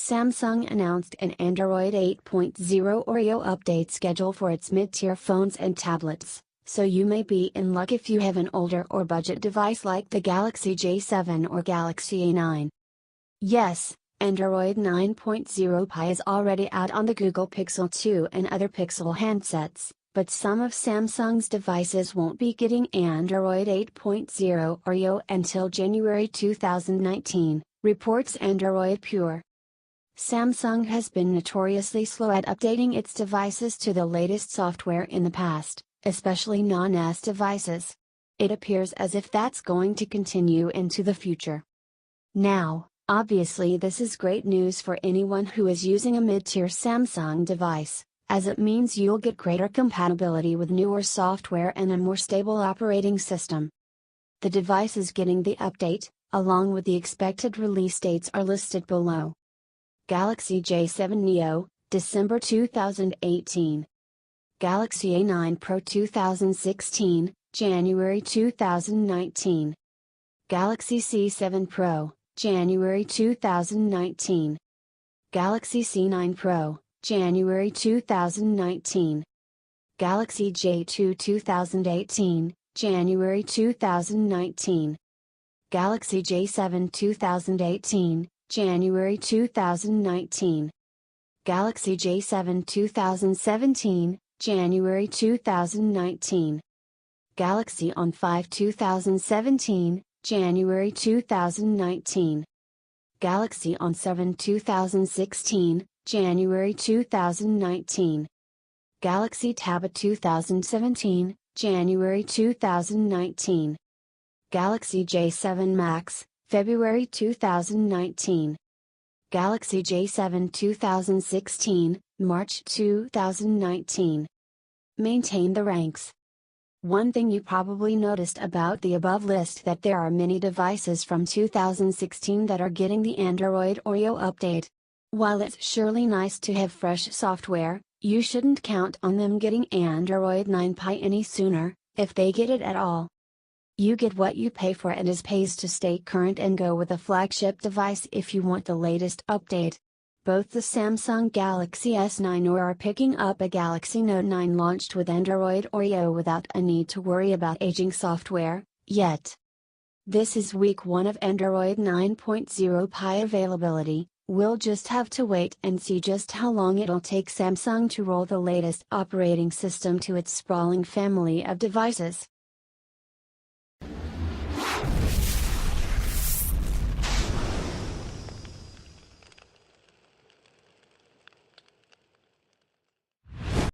Samsung announced an Android 8.0 Oreo update schedule for its mid-tier phones and tablets, so you may be in luck if you have an older or budget device like the Galaxy J7 or Galaxy A9. Yes, Android 9.0 Pie is already out on the Google Pixel 2 and other Pixel handsets, but some of Samsung's devices won't be getting Android 8.0 Oreo until January 2019, reports Android Pure. Samsung has been notoriously slow at updating its devices to the latest software in the past, especially non-S devices. It appears as if that's going to continue into the future. Now, obviously this is great news for anyone who is using a mid-tier Samsung device, as it means you'll get greater compatibility with newer software and a more stable operating system. The devices getting the update, along with the expected release dates, are listed below. Galaxy J7 Neo, December 2018. Galaxy A9 Pro 2016, January 2019. Galaxy C7 Pro, January 2019. Galaxy C9 Pro, January 2019. Galaxy J2 2018, January 2019. Galaxy J7 2018, January 2019. Galaxy J7 2017, January 2019. Galaxy On 5 2017, January 2019. Galaxy On 7 2016, January 2019. Galaxy Tab 2017, January 2019. Galaxy J7 Max, February 2019. Galaxy J7 2016, March 2019. Maintain the ranks. One thing you probably noticed about the above list that there are many devices from 2016 that are getting the Android Oreo update. While it's surely nice to have fresh software, you shouldn't count on them getting Android 9 Pie any sooner, if they get it at all. You get what you pay for, and it pays to stay current and go with a flagship device if you want the latest update. Both the Samsung Galaxy S9 are picking up a Galaxy Note 9 launched with Android Oreo without a need to worry about aging software, yet. This is week 1 of Android 9.0 Pie availability. We'll just have to wait and see just how long it'll take Samsung to roll the latest operating system to its sprawling family of devices.